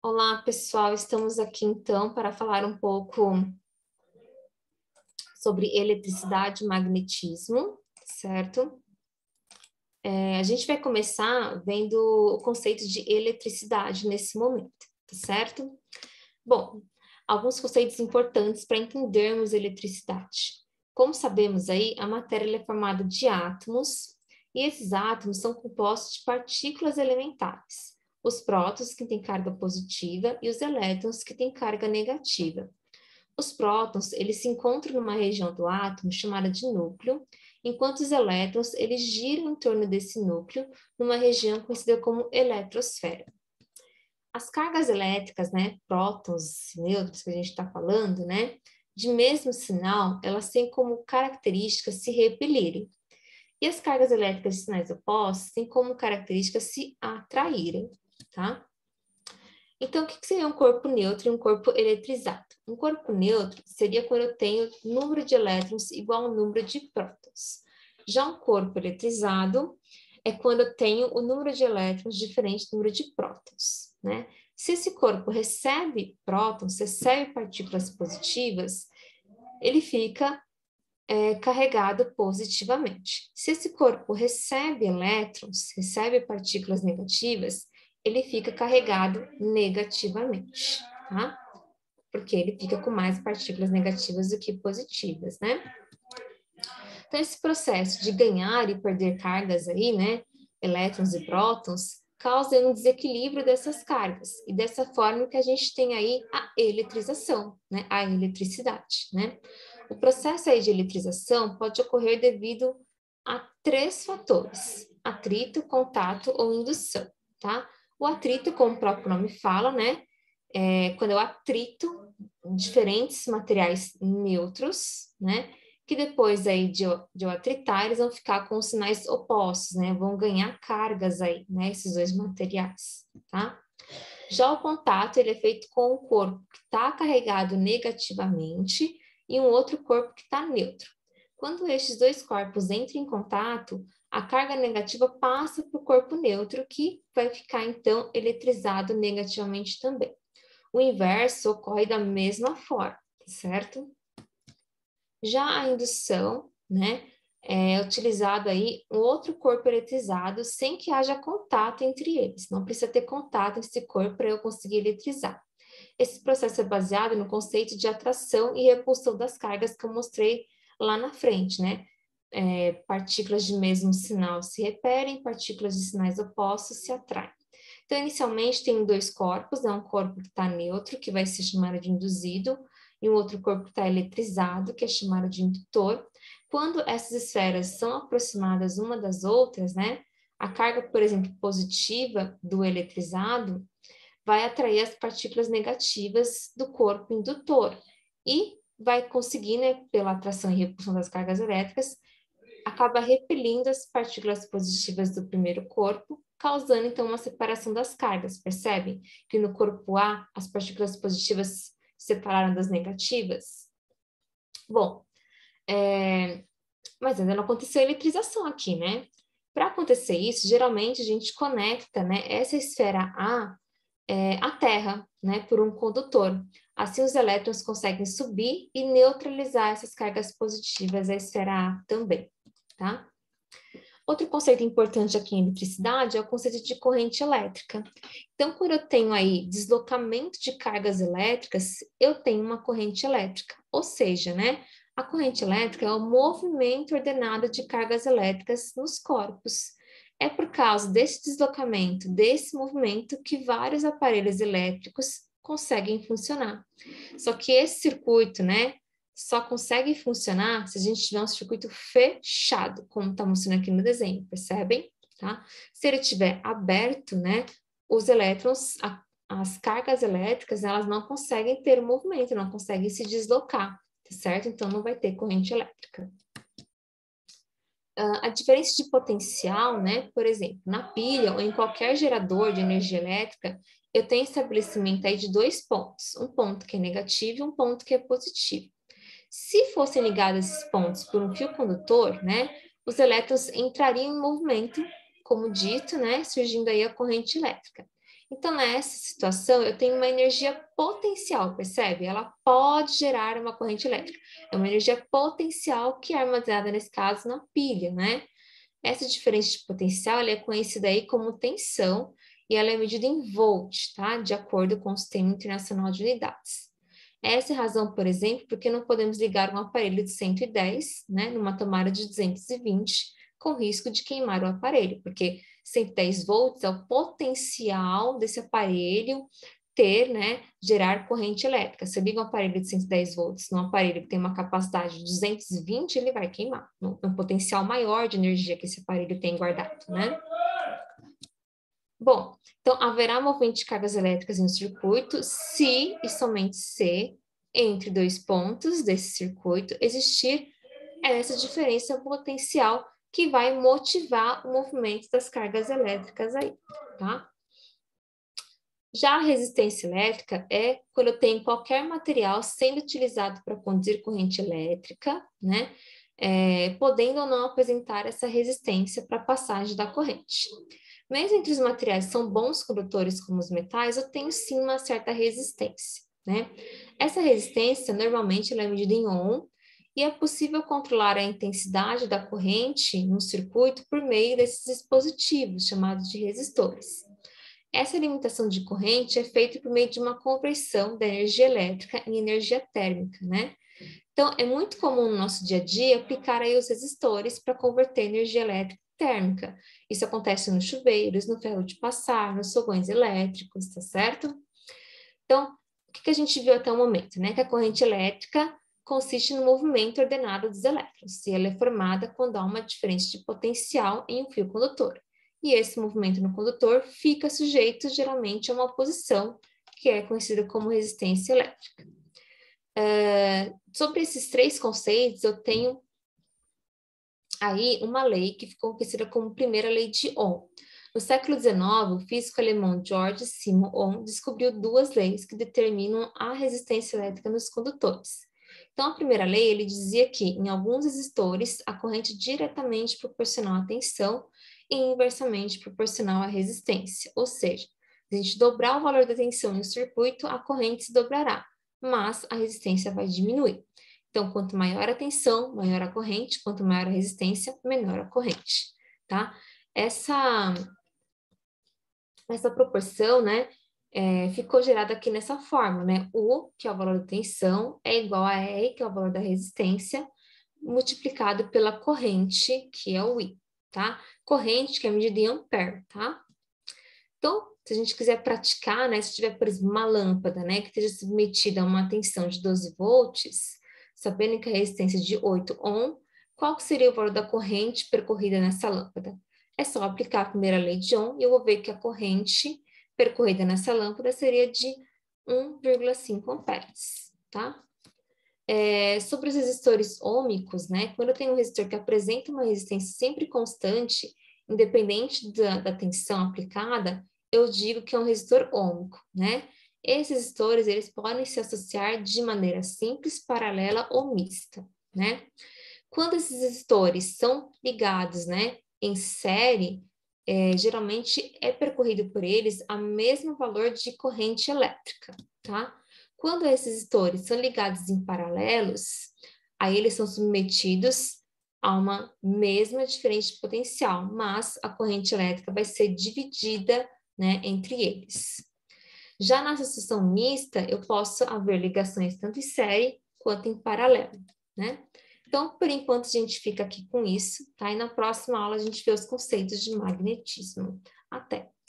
Olá, pessoal, estamos aqui então para falar um pouco sobre eletricidade e magnetismo, certo? A gente vai começar vendo o conceito de eletricidade nesse momento, tá certo? Bom, alguns conceitos importantes para entendermos eletricidade. Como sabemos aí, a matéria é formada de átomos, e esses átomos são compostos de partículas elementares. Os prótons, que têm carga positiva, e os elétrons, que têm carga negativa. Os prótons, eles se encontram numa região do átomo chamada de núcleo, enquanto os elétrons, eles giram em torno desse núcleo, numa região conhecida como eletrosfera. As cargas elétricas, né, prótons, nêutrons, que a gente está falando, né, de mesmo sinal, elas têm como característica se repelirem. E as cargas elétricas de sinais opostos têm como característica se atraírem, tá? Então, o que seria um corpo neutro e um corpo eletrizado? Um corpo neutro seria quando eu tenho número de elétrons igual ao número de prótons. Já um corpo eletrizado é quando eu tenho o número de elétrons diferente do número de prótons, né? Se esse corpo recebe prótons, recebe partículas positivas, ele fica carregado positivamente. Se esse corpo recebe elétrons, recebe partículas negativas, ele fica carregado negativamente, tá? Porque ele fica com mais partículas negativas do que positivas, né? Então, esse processo de ganhar e perder cargas aí, né, elétrons e prótons, causa um desequilíbrio dessas cargas. E dessa forma que a gente tem aí a eletrização, né, a eletricidade, né? O processo aí de eletrização pode ocorrer devido a 3 fatores: atrito, contato ou indução, tá? O atrito, como o próprio nome fala, né, quando eu atrito diferentes materiais neutros, né, que depois aí de eu atritar, eles vão ficar com os sinais opostos, né? Vão ganhar cargas aí, né? Esses dois materiais, tá? Já o contato, ele é feito com um corpo que está carregado negativamente e um outro corpo que está neutro. Quando estes dois corpos entram em contato, a carga negativa passa para o corpo neutro, que vai ficar, então, eletrizado negativamente também. O inverso ocorre da mesma forma, certo? Já a indução, né, é utilizado aí um outro corpo eletrizado sem que haja contato entre eles. Não precisa ter contato entre esse corpo para eu conseguir eletrizar. Esse processo é baseado no conceito de atração e repulsão das cargas que eu mostrei lá na frente, né? Partículas de mesmo sinal se repelem, partículas de sinais opostos se atraem. Então, inicialmente, tem 2 corpos, né? Um corpo que está neutro, que vai ser chamado de induzido, e um outro corpo que está eletrizado, que é chamado de indutor. Quando essas esferas são aproximadas uma das outras, né? A carga, por exemplo, positiva do eletrizado vai atrair as partículas negativas do corpo indutor e vai conseguir, né, pela atração e repulsão das cargas elétricas, acaba repelindo as partículas positivas do primeiro corpo, causando então uma separação das cargas, percebem? Que no corpo A as partículas positivas se separaram das negativas? Bom, mas ainda não aconteceu a eletrização aqui, né? Para acontecer isso, geralmente a gente conecta, né, essa esfera A à Terra, né, por um condutor. Assim, os elétrons conseguem subir e neutralizar essas cargas positivas à esfera A também, tá? Outro conceito importante aqui em eletricidade é o conceito de corrente elétrica. Então, quando eu tenho aí deslocamento de cargas elétricas, eu tenho uma corrente elétrica. Ou seja, né, a corrente elétrica é o movimento ordenado de cargas elétricas nos corpos. É por causa desse deslocamento, desse movimento, que vários aparelhos elétricos conseguem funcionar. Só que esse circuito, né, só consegue funcionar se a gente tiver um circuito fechado, como está mostrando aqui no desenho, percebem? Tá? Se ele estiver aberto, né, os elétrons, as cargas elétricas, elas não conseguem ter movimento, não conseguem se deslocar, tá certo? Então, não vai ter corrente elétrica. A diferença de potencial, né, por exemplo, na pilha ou em qualquer gerador de energia elétrica, eu tenho estabelecimento aí de 2 pontos, um ponto que é negativo e um ponto que é positivo. Se fossem ligados esses pontos por um fio condutor, né, os elétrons entrariam em movimento, como dito, né, surgindo aí a corrente elétrica. Então, nessa situação, eu tenho uma energia potencial, percebe? Ela pode gerar uma corrente elétrica. É uma energia potencial que é armazenada, nesse caso, na pilha, né? Essa diferença de potencial, ela é conhecida aí como tensão e ela é medida em volt, tá? De acordo com o Sistema Internacional de Unidades. Essa é a razão, por exemplo, porque não podemos ligar um aparelho de 110, né, numa tomada de 220, com risco de queimar o aparelho, porque 110 volts é o potencial desse aparelho ter, né, gerar corrente elétrica. Se eu ligo um aparelho de 110 volts num aparelho que tem uma capacidade de 220, ele vai queimar. É um potencial maior de energia que esse aparelho tem guardado, né? Bom, então haverá movimento de cargas elétricas no circuito se e somente se, entre dois pontos desse circuito, existir essa diferença potencial que vai motivar o movimento das cargas elétricas aí, tá? Já a resistência elétrica é quando eu tenho qualquer material sendo utilizado para conduzir corrente elétrica, né? Podendo ou não apresentar essa resistência para a passagem da corrente. Mesmo entre os materiais que são bons condutores como os metais, eu tenho sim uma certa resistência, né? Essa resistência normalmente ela é medida em ohm e é possível controlar a intensidade da corrente no circuito por meio desses dispositivos chamados de resistores. Essa limitação de corrente é feita por meio de uma conversão da energia elétrica em energia térmica, né? Então, é muito comum no nosso dia a dia aplicar aí os resistores para converter energia elétrica em térmica. Isso acontece nos chuveiros, no ferro de passar, nos fogões elétricos, tá certo? Então, o que a gente viu até o momento, né? Que a corrente elétrica consiste no movimento ordenado dos elétrons, e ela é formada quando há uma diferença de potencial em um fio condutor. E esse movimento no condutor fica sujeito, geralmente, a uma posição que é conhecida como resistência elétrica. Sobre esses três conceitos, eu tenho aí uma lei que ficou conhecida como primeira lei de Ohm. No século XIX, o físico alemão Georg Simon Ohm descobriu duas leis que determinam a resistência elétrica nos condutores. Então, a primeira lei, ele dizia que, em alguns resistores, a corrente diretamente proporcional à tensão e inversamente proporcional à resistência. Ou seja, se a gente dobrar o valor da tensão em um circuito, a corrente se dobrará, mas a resistência vai diminuir. Então, quanto maior a tensão, maior a corrente, quanto maior a resistência, menor a corrente, tá? Essa proporção, né, ficou gerada aqui nessa forma, né? U, que é o valor da tensão, é igual a E, que é o valor da resistência, multiplicado pela corrente, que é o I, tá? Corrente que é medida em ampere, tá? Então, se a gente quiser praticar, né, se tiver, por exemplo, uma lâmpada, né, que esteja submetida a uma tensão de 12 volts, sabendo que a resistência é de 8 ohm, qual seria o valor da corrente percorrida nessa lâmpada? É só aplicar a primeira lei de Ohm e eu vou ver que a corrente percorrida nessa lâmpada seria de 1,5 amperes, tá? Sobre os resistores ômicos, né? Quando eu tenho um resistor que apresenta uma resistência sempre constante, independente da tensão aplicada, eu digo que é um resistor ômico, né? Esses resistores, eles podem se associar de maneira simples, paralela ou mista, né? Quando esses resistores são ligados, né, em série, geralmente é percorrido por eles o mesmo valor de corrente elétrica, tá? Quando esses resistores são ligados em paralelos, aí eles são submetidos a uma mesma diferença de potencial, mas a corrente elétrica vai ser dividida, né, entre eles. Já na associação mista, eu posso haver ligações tanto em série quanto em paralelo, né? Então, por enquanto, a gente fica aqui com isso, tá? E na próxima aula a gente vê os conceitos de magnetismo. Até!